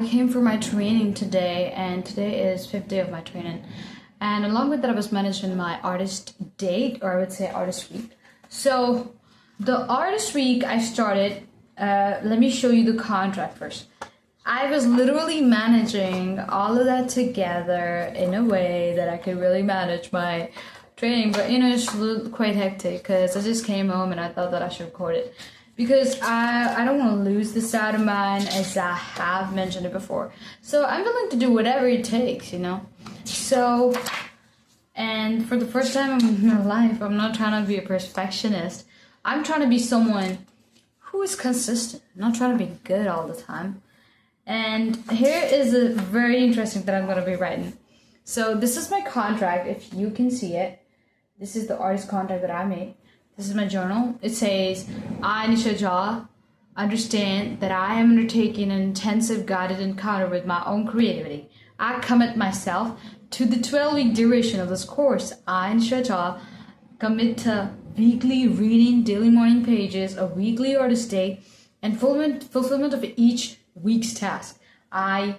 came for my training today, and today is 5th day of my training. And along with that, I was managing my artist date, or I would say artist week. So the artist week I started, let me show you the contract first. I was literally managing all of that together in a way that I could really manage my training, but it's quite hectic because I just came home and I thought that I should record it because I don't want to lose this side of mine, as I have mentioned it before. So I'm willing to do whatever it takes, So, and for the first time in my life, I'm not trying to be a perfectionist. I'm trying to be someone who is consistent, not trying to be good all the time. And here is a very interesting that I'm going to be writing. So this is my contract, if you can see it. This is the artist contract that I made. This is my journal. It says, I, Nisha Jha, understand that I am undertaking an intensive guided encounter with my own creativity. I commit myself to the 12-week duration of this course. I, Nisha Jha, commit to weekly reading, daily morning pages, a weekly artist day, and fulfillment of each week's task. I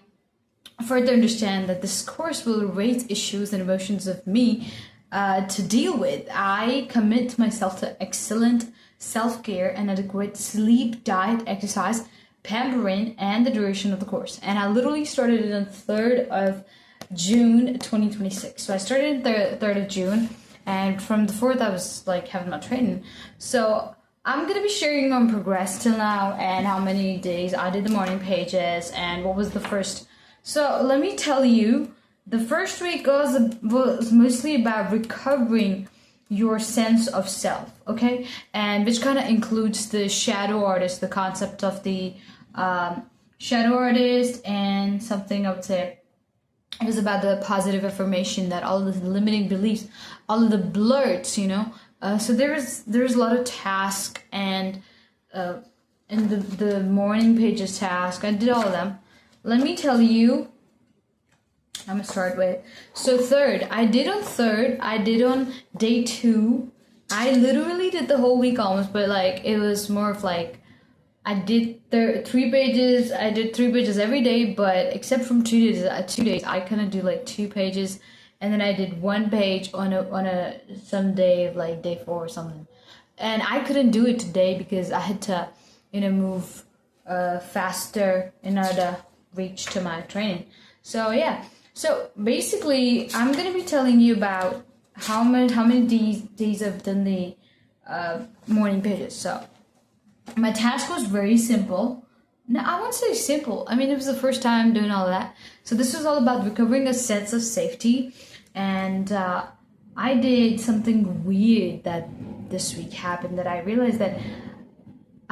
further understand that this course will raise issues and emotions of me to deal with. I commit myself to excellent self-care and adequate sleep, diet, exercise, pampering, and the duration of the course. And I literally started it on 3rd of June 2026. So I started on the 3rd of June, and from the 4th I was like having my training. So I'm going to be sharing on progress till now and how many days I did the morning pages and what was the first. So let me tell you, the first week was mostly about recovering your sense of self, okay? And which kind of includes the shadow artist, the concept of the shadow artist, and something I would say it was about the positive affirmation that all of the limiting beliefs, all of the blurts, so there's a lot of tasks, and in the morning pages task, I did all of them. Let me tell you, I'm gonna start with, so I did on day 2. I literally did the whole week almost, but like it was more of like I did 3 pages. I did 3 pages every day, but except from 2 days, I couldn't do like 2 pages. And then I did 1 page on a some day, like day 4 or something. And I couldn't do it today because I had to, move faster in order to reach to my training. So yeah. So basically, I'm gonna be telling you about how many days I've done the morning pages. So my task was very simple. No, I won't say simple. I mean, it was the first time doing all of that. So this was all about recovering a sense of safety. And I did something weird that this week happened, that I realized that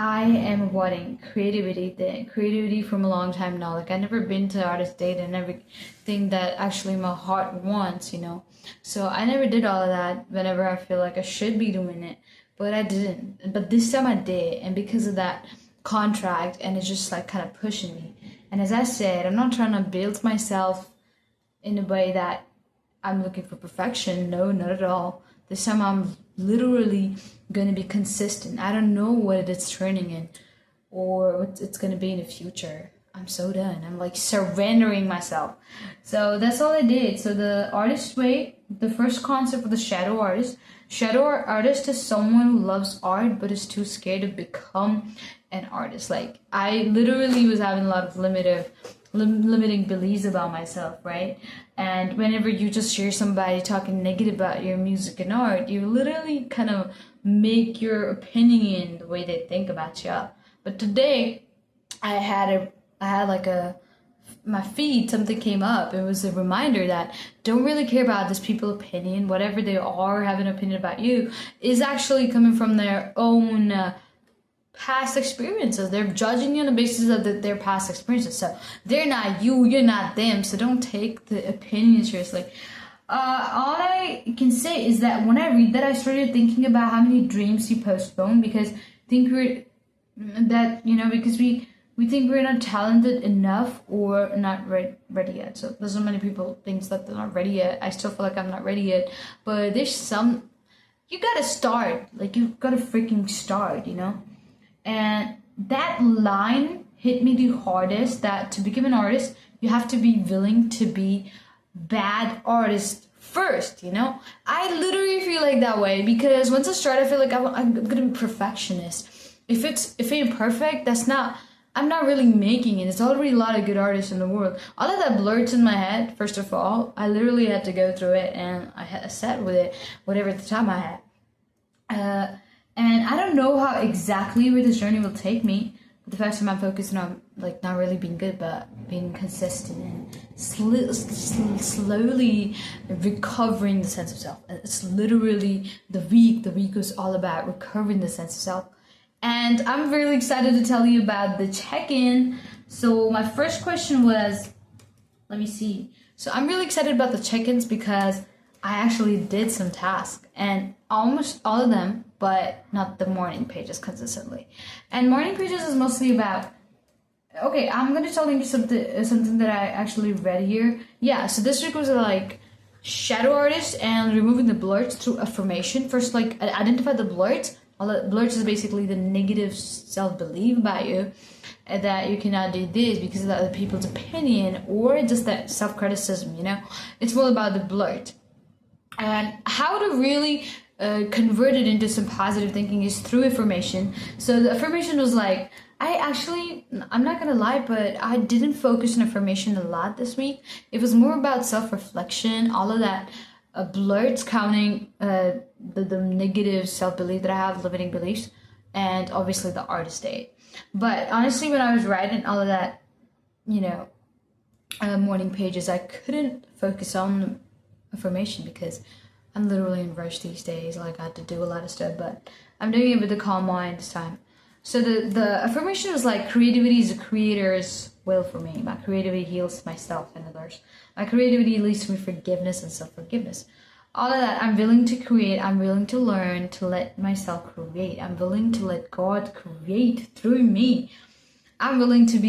I am wanting creativity from a long time now. Like, I never been to artist date and everything that actually my heart wants, So I never did all of that whenever I feel like I should be doing it, but I didn't. But this time I did, and because of that contract, and it's just like kind of pushing me. And as I said, I'm not trying to build myself in a way that I'm looking for perfection. No, not at all. This time I'm literally going to be consistent. I don't know what it's turning in or what it's going to be in the future. I'm so done. I'm like surrendering myself. So that's all I did. So the artist way, the first concept of the shadow artist. Shadow artist is someone who loves art but is too scared to become an artist. Like, I literally was having a lot of limiting beliefs about myself, right? And whenever you just hear somebody talking negative about your music and art, you literally kind of make your opinion the way they think about you. But today I had my feed, something came up. It was a reminder that don't really care about this people's opinion. Whatever they are have an opinion about you is actually coming from their own past experiences. They're judging you on the basis of their past experiences. So they're not you, you're not them. So don't take the opinion seriously. All I can say is that when I read that, I started thinking about how many dreams you postpone because because we think we're not talented enough or not ready yet. So there's so many people think that they're not ready yet. I still feel like I'm not ready yet, but you gotta start. Like, you gotta freaking start, And that line hit me the hardest, that to become an artist, you have to be willing to be bad artist first, you know? I literally feel like that way because once I start, I feel like I'm gonna be perfectionist. If it's imperfect, I'm not really making it. There's already a lot of good artists in the world. All of that blurts in my head, first of all, I literally had to go through it and I sat with it, whatever the time I had. And I don't know how exactly where this journey will take me. But the fact that I'm focusing on like not really being good, but being consistent and slowly recovering the sense of self. It's literally the week. The week was all about recovering the sense of self. And I'm really excited to tell you about the check-in. So my first question was, let me see. So I'm really excited about the check-ins because I actually did some tasks and almost all of them, but not the morning pages consistently. And morning pages is mostly about, okay, I'm going to tell you something that I actually read here. Yeah, so this week was like shadow artist and removing the blurts through affirmation. First, like identify the blurts. All the blurts is basically the negative self-belief about you, that you cannot do this because of other people's opinion or just that self-criticism, you know? It's more about the blurt. And how to really convert it into some positive thinking is through affirmation. So the affirmation was like, I'm not gonna lie, but I didn't focus on affirmation a lot this week. It was more about self-reflection, all of that blurts counting the negative self-belief that I have, limiting beliefs, and obviously the artist day. But honestly, when I was writing all of that, you know, morning pages, I couldn't focus on affirmation because I'm literally in rush these days. Like I had to do a lot of stuff, but I'm doing it with a calm mind this time. So the affirmation was like, creativity is a creator's will for me. My creativity heals myself and others. My creativity leads to me forgiveness and self-forgiveness. All of that, I'm willing to create. I'm willing to learn to let myself create. I'm willing to let God create through me. I'm willing to be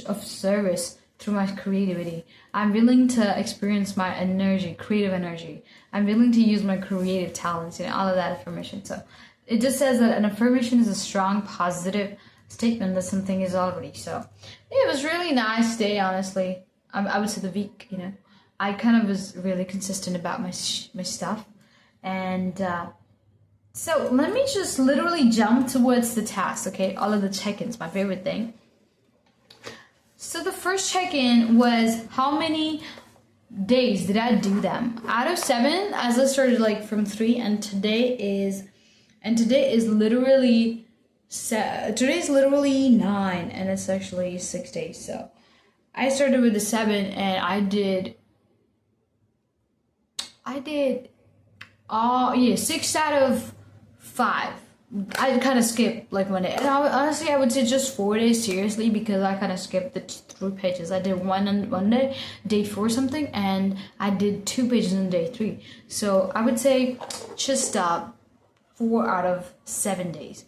of service through my creativity. I'm willing to experience my energy, creative energy. I'm willing to use my creative talents, you know, all of that affirmation. So it just says that an affirmation is a strong, positive statement that something is already. So it was really nice day, honestly. I would say the week, you know. I kind of was really consistent about my stuff. And so let me just literally jump towards the tasks, okay? All of the check-ins, my favorite thing. So the first check-in was how many days did I do them? Out of 7, as I started like from 3, and today is literally 9, and it's actually 6 days. So I started with the 7, and I did 6 out of 5. I kind of skipped like one day, and honestly I would say just 4 days seriously, because I kind of skipped the 3 pages. I did one on one day 4 something, and I did 2 pages on day 3. So I would say just 4 out of 7 days.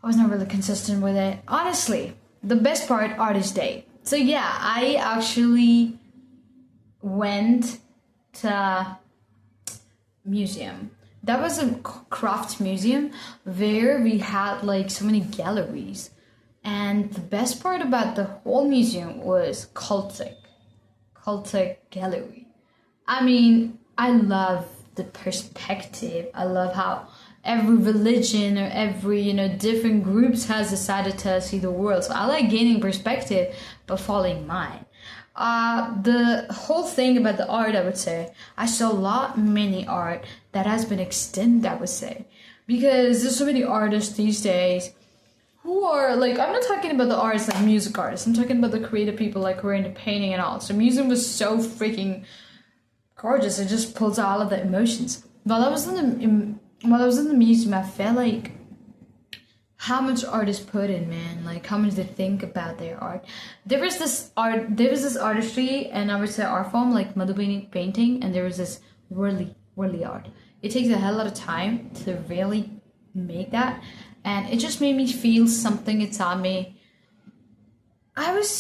I was not really consistent with it, honestly. The best part, artist day. So yeah, I actually went to museum. That was a craft museum where we had like so many galleries, and the best part about the whole museum was cultic gallery. I mean, I love the perspective. I love how every religion or every, you know, different groups has decided to see the world. So I like gaining perspective but following mine. The whole thing about the art, I would say, I saw many art that has been extended, I would say, because there's so many artists these days who are like, I'm not talking about the artists like music artists, I'm talking about the creative people like who are into painting and all. So museum was so freaking gorgeous. It just pulls out all of the emotions. While I was in the museum, I felt like how much artists put in, man, like how much they think about their art. There was this artistry, and I would say art form like Madhubani painting, and there was this whirly art. It takes a hell lot of time to really make that, and it just made me feel something inside me. I was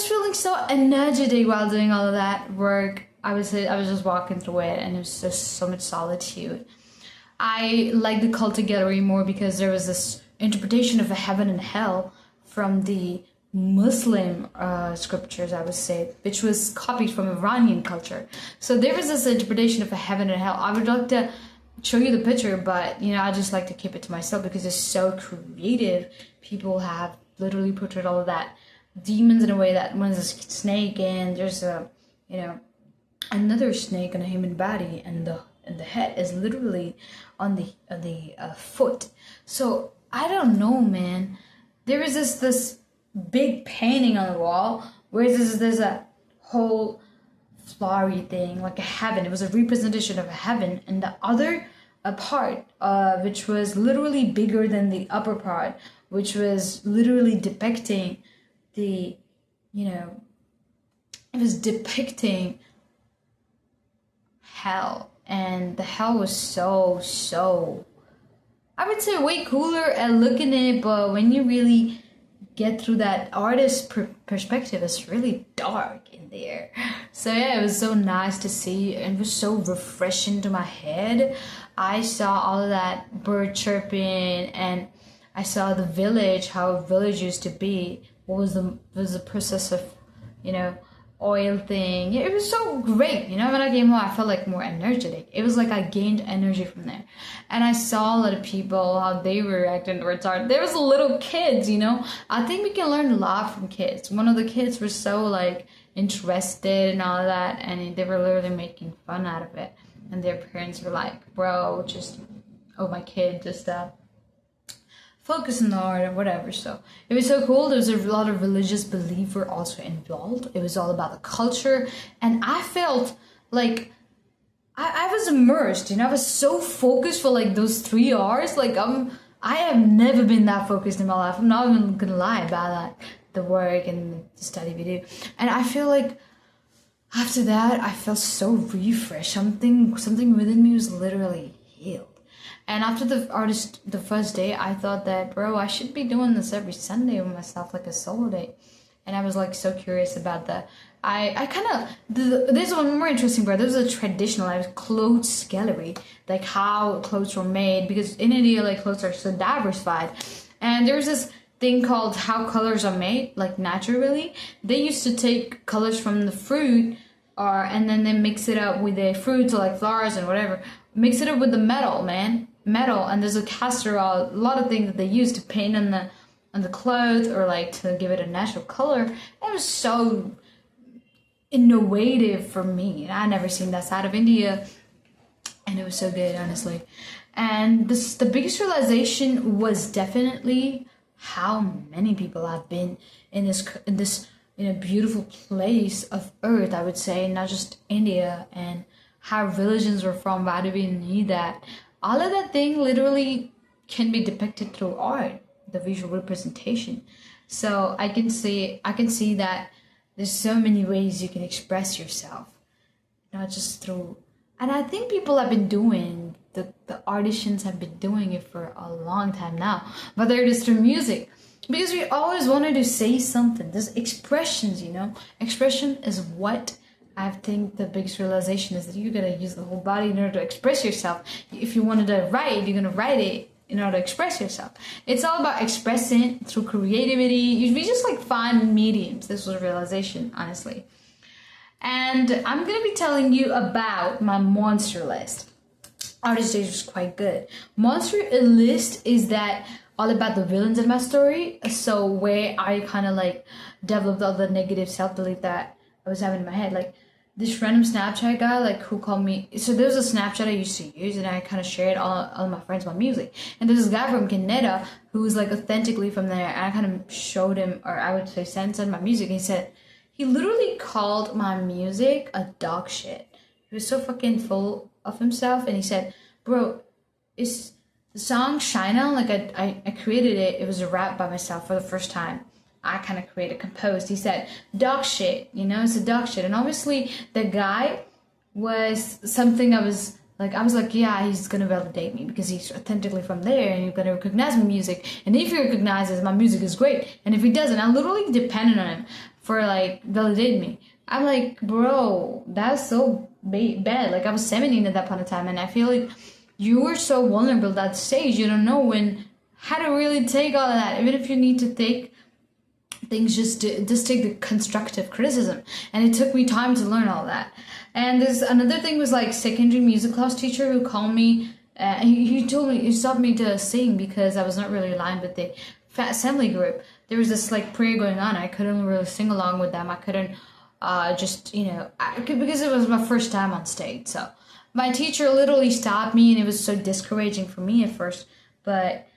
feeling so energetic while doing all of that work. I was just walking through it, and it was just so much solitude. I like the cultic gallery more because there was this interpretation of a heaven and hell from the Muslim scriptures, I would say, which was copied from Iranian culture. So there was this interpretation of a heaven and hell. I would like to show you the picture, but I just like to keep it to myself because it's so creative. People have literally portrayed all of that. Demons in a way that one's a snake and there's a another snake on a human body, and the head is literally on the foot. So I don't know, man. There is this big painting on the wall where there's a whole flowery thing like a heaven. It was a representation of a heaven, and the other part which was literally bigger than the upper part, which was literally depicting the it was depicting hell. And the hell was so I would say way cooler at looking at it, but when you really get through that artist perspective, it's really dark in there. So yeah, it was so nice to see, and it was so refreshing to my head. I saw all of that bird chirping, and I saw the village, how a village used to be. What was the process of oil thing. It was so great. When I came home, I felt like more energetic. It was like I gained energy from there. And I saw a lot of people, how they were acting towards art. There was little kids, I think we can learn a lot from kids. One of the kids was so like interested and all of that, and they were literally making fun out of it. And their parents were like, bro, my kid, just focus on the art or whatever. So it was so cool. There was a lot of religious belief were also involved. It was all about the culture, and I felt like I was immersed. I was so focused for like those 3 hours. Like I have never been that focused in my life. I'm not even gonna lie about that, the work and the study we do. And I feel like after that I felt so refreshed. Something within me was literally healed. And after the first day, I thought that, bro, I should be doing this every Sunday with myself, like a solo day. And I was like so curious about that. There's one more interesting part. There's a traditional clothes gallery, like how clothes were made, because in India, like clothes are so diversified. And there was this thing called how colors are made, like naturally. They used to take colors from the fruit, and then they mix it up with the fruits, like flowers and whatever. Mix it up with the metal, and there's a castor oil, a lot of things that they use to paint on the clothes or like to give it a natural color. It was so innovative for me, and I never seen that side of India, and it was so good, honestly. And the biggest realization was definitely how many people have been in this beautiful place of earth, I would say, not just India, and how religions were from, why do we need that? All of that thing literally can be depicted through art, the visual representation. So I can see that there's so many ways you can express yourself, not just through. And I think people have been doing, the artisans have been doing it for a long time now, whether it is through music, because we always wanted to say something. There's expressions, Expression is what I think the biggest realization is, that you gotta use the whole body in order to express yourself. If you wanted to write, you're gonna write it in order to express yourself. It's all about expressing through creativity. We just like find mediums. This was a realization, honestly. And I'm gonna be telling you about my monster list. Artist Days was quite good. Monster list is that all about the villains in my story. So where I kind of like developed all the negative self-belief that I was having in my head, like this random Snapchat guy, like who called me. So there was a Snapchat I used to use, and I kind of shared all of my friends my music. And there's this guy from Canada who was like authentically from there, and I kind of showed him, or I would say send my music. And he literally called my music a dog shit. He was so fucking full of himself, and he said, "Bro, it's the song Shine On. Like I created it. It was a rap by myself for the first time. I kind of composed." He said, dog shit, it's a dog shit. And obviously the guy was something I was like, yeah, he's going to validate me because he's authentically from there, and you're going to recognize my music. And if he recognizes my music is great, and if he doesn't, I literally depended on him for like validating me. I'm like, bro, that's so bad. Like I was 17 at that point in time, and I feel like you were so vulnerable at that stage. You don't know how to really take all of that, even if you need to take things just take the constructive criticism, and it took me time to learn all that. And there's another thing was like secondary music class teacher who called me. He told me, he stopped me to sing because I was not really aligned with the assembly group. There was this like prayer going on. I couldn't really sing along with them. I couldn't because it was my first time on stage. So my teacher literally stopped me, and it was so discouraging for me at first. But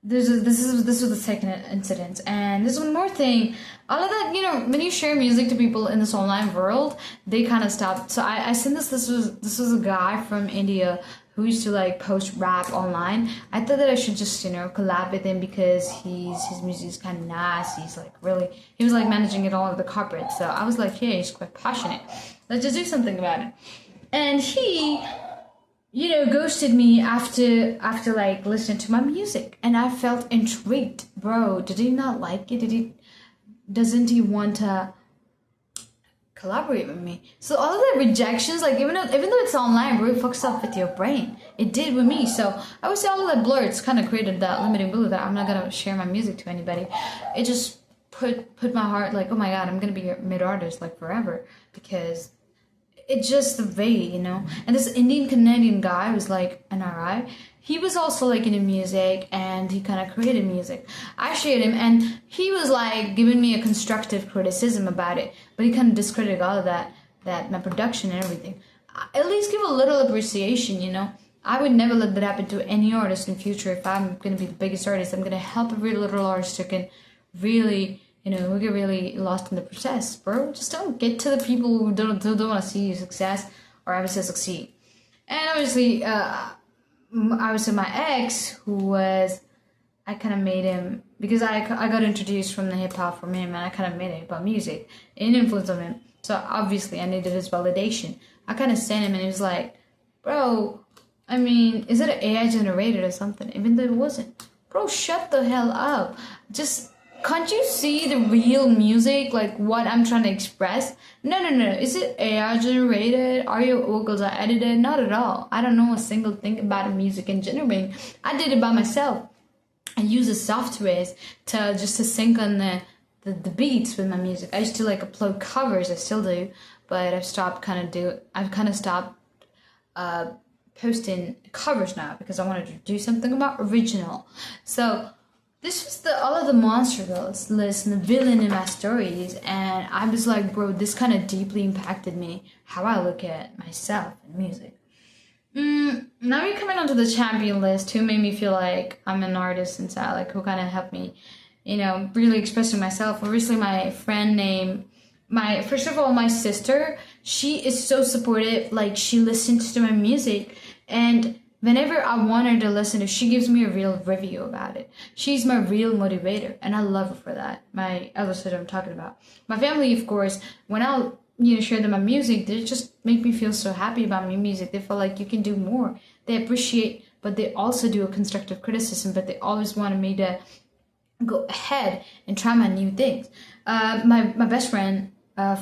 this was the second incident. And there's one more thing. All of that, when you share music to people in this online world, they kind of stop. So I sent this was a guy from India who used to like post rap online. I thought that I should just collab with him because his music is kind of nice. He was like managing it all over the corporate. So I was like, yeah, he's quite passionate. Let's just do something about it. And he ghosted me after like listening to my music, and I felt intrigued. Bro, did he not like it? Doesn't he want to collaborate with me? So all of the rejections, like even though it's online, really fucks up with your brain. It did with me. So I would say all of that blurts kind of created that limiting belief that I'm not gonna share my music to anybody. It just put my heart like, oh my god, I'm gonna be a mid artist like forever, because it's just the way, And this Indian Canadian guy was like an RI. He was also like into music, and he kind of created music. I shared him, and he was like giving me a constructive criticism about it, but he kind of discredited all of that my production and everything. At least give a little appreciation, I would never let that happen to any artist in future. If I'm going to be the biggest artist, I'm going to help every little artist who can really we get really lost in the process, bro. Just don't get to the people who don't want to see you success or obviously succeed. And obviously, I was with my ex, I kind of made him, because I got introduced from the hip hop from him, and I kind of made it about music and influence on him. So obviously, I needed his validation. I kind of sent him, and he was like, bro, I mean, is it an AI generated or something? Even though it wasn't. Bro, shut the hell up. Can't you see the real music, like what I'm trying to express? No. Is it AI generated? Are your vocals are edited? Not at all. I don't know a single thing about music engineering. I did it by myself. I use the softwares to sync on the beats with my music. I used to like upload covers. I still do, but I've kind of stopped posting covers now because I wanted to do something about original. So this was all of the monster list and the villain in my stories, and I was like, bro, this kind of deeply impacted me, how I look at myself and music. Now we're coming onto the champion list, who made me feel like I'm an artist inside, like who kind of helped me, really expressing myself. Obviously, my friend first of all, my sister, she is so supportive. Like, she listens to my music, and whenever I want her to listen to, she gives me a real review about it. She's my real motivator, and I love her for that. My other sister I'm talking about. My family, of course, when I'll share them my music, they just make me feel so happy about my music. They feel like you can do more. They appreciate, but they also do a constructive criticism, but they always wanted me to go ahead and try my new things. My best friend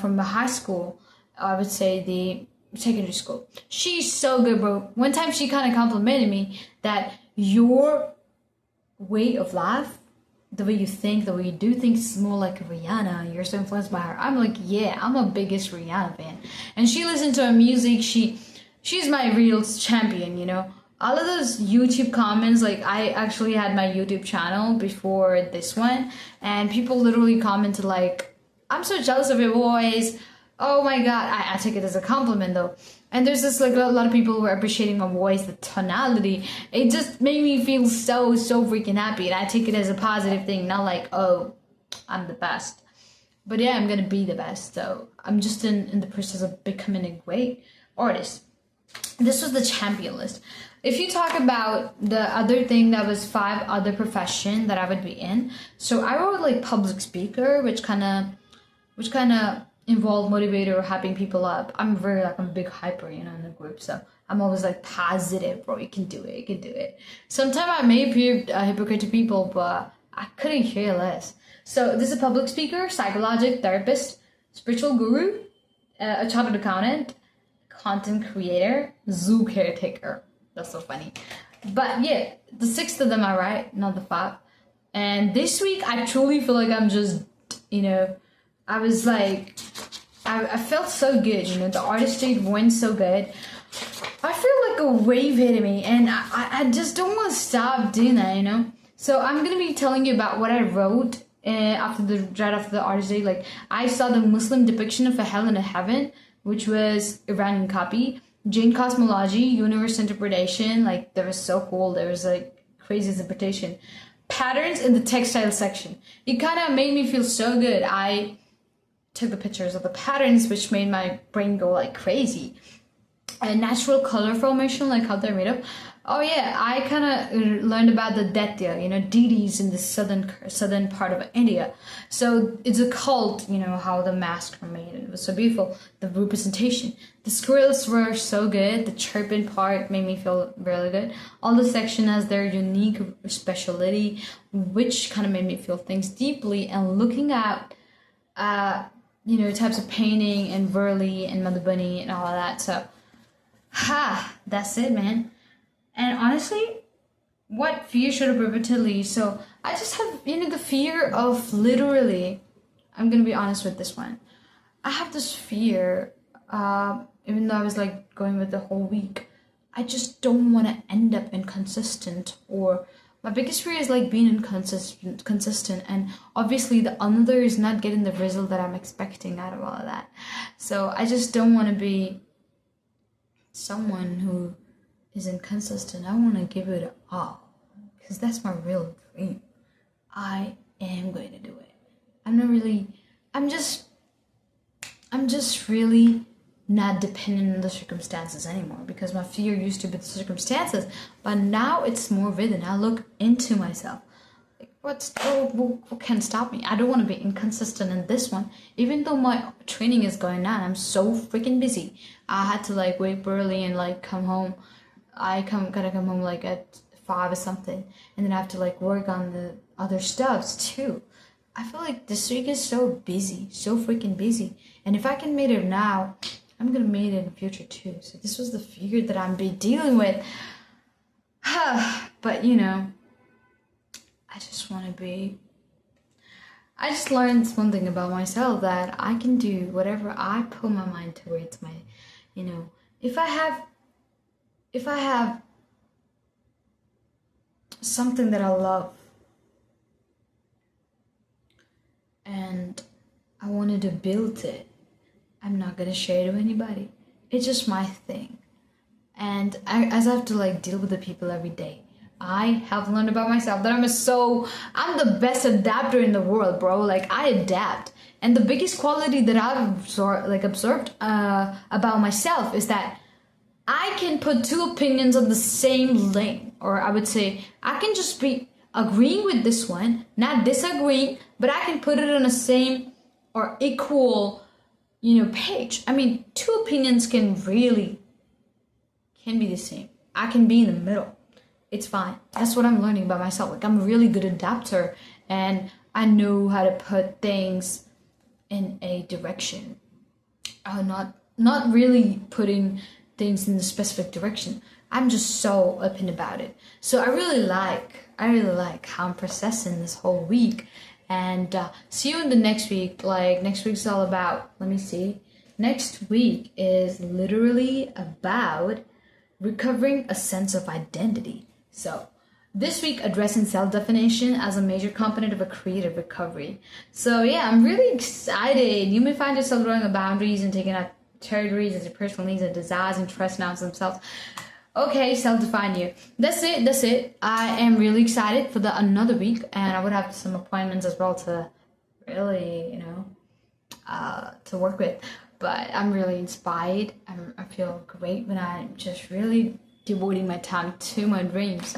from the high school, I would say the secondary school, she's so good, bro. One time she kind of complimented me that your way of life, the way you think, the way you do things is more like Rihanna. You're so influenced by her. I'm like, yeah, I'm a biggest Rihanna fan. And she listened to her music. She's my real champion, All of those YouTube comments, like I actually had my YouTube channel before this one, and people literally commented like, I'm so jealous of your voice. Oh my god, I take it as a compliment though. And there's this like a lot of people who are appreciating my voice, the tonality. It just made me feel so freaking happy, and I take it as a positive thing, not like, oh, I'm the best. But yeah, I'm gonna be the best. So I'm just in the process of becoming a great artist. This was the champion list. If you talk about the other thing, that was 5 other profession that I would be in. So I wrote like public speaker, which kind of involve motivator or hyping people up. I'm a big hyper, in the group. So I'm always like positive, bro. You can do it. Sometimes I may appear a hypocrite to people, but I couldn't care less. So this is a public speaker, psychologic therapist, spiritual guru, a chartered accountant, content creator, zoo caretaker. That's so funny. But yeah, the 6th of them are right, not the 5. And this week, I truly feel like I'm just, I was like, I felt so good, the artist date went so good. I feel like a wave hitting me, and I just don't want to stop doing that, So I'm going to be telling you about what I wrote right after the artist date. Like, I saw the Muslim depiction of a hell and a heaven, which was Iranian copy. Jain cosmology, universe interpretation, like, that was so cool. There was like crazy interpretation. Patterns in the textile section. It kind of made me feel so good. I took the pictures of the patterns, which made my brain go like crazy. And natural color formation, like how they're made up. Oh yeah, I kind of learned about the Daitya, deities in the southern part of India. So it's a cult, how the masks were made. It was so beautiful. The representation. The squirrels were so good. The chirping part made me feel really good. All the section has their unique speciality, which kind of made me feel things deeply. And looking at, types of painting and Verli and Madhubani and all of that. So, that's it, man. And honestly, what fear should have repeatedly? So I just have, the fear of literally, I'm going to be honest with this one. I have this fear, even though I was like going with the whole week, I just don't want to end up inconsistent, or my biggest fear is like being consistent, and obviously the another is not getting the result that I'm expecting out of all of that. So I just don't want to be someone who is inconsistent. I want to give it all, because that's my real dream. I am going to do it. I'm just really not dependent on the circumstances anymore, because my fear used to be the circumstances, but now it's more within. I look into myself. Like, what can stop me? I don't want to be inconsistent in this one. Even though my training is going on, I'm so freaking busy. I had to like wake up early and like come home. Gotta come home like at 5 or something, and then I have to like work on the other stuffs too. I feel like this week is so busy, so freaking busy. And if I can make it now, I'm gonna make it in the future too. So this was the fear that I'm dealing with. But I just learned one thing about myself, that I can do whatever I put my mind towards. If I have something that I love and I wanted to build it, I'm not gonna share it with anybody. It's just my thing. And as I have to like deal with the people every day, I have learned about myself that I'm the best adapter in the world, bro. Like, I adapt. And the biggest quality that I've observed about myself is that I can put two opinions on the same lane, or I would say I can just be agreeing with this one, not disagreeing, but I can put it on the same or equal, page. I mean, two opinions can be the same. I can be in the middle. It's fine. That's what I'm learning about myself. Like, I'm a really good adapter, and I know how to put things in a direction. Not really putting things in a specific direction. I'm just so open about it. So I really like how I'm processing this whole week. And see you in the next week. Like, next week's all about, let me see. Next week is literally about recovering a sense of identity. So this week, addressing self-definition as a major component of a creative recovery. So yeah, I'm really excited. You may find yourself growing up boundaries and taking out territories as your personal needs and desires and trust nouns themselves. Okay, self-define you. That's it. I am really excited for another week, and I would have some appointments as well to really, to work with. But I'm really inspired. I feel great when I'm just really devoting my time to my dreams.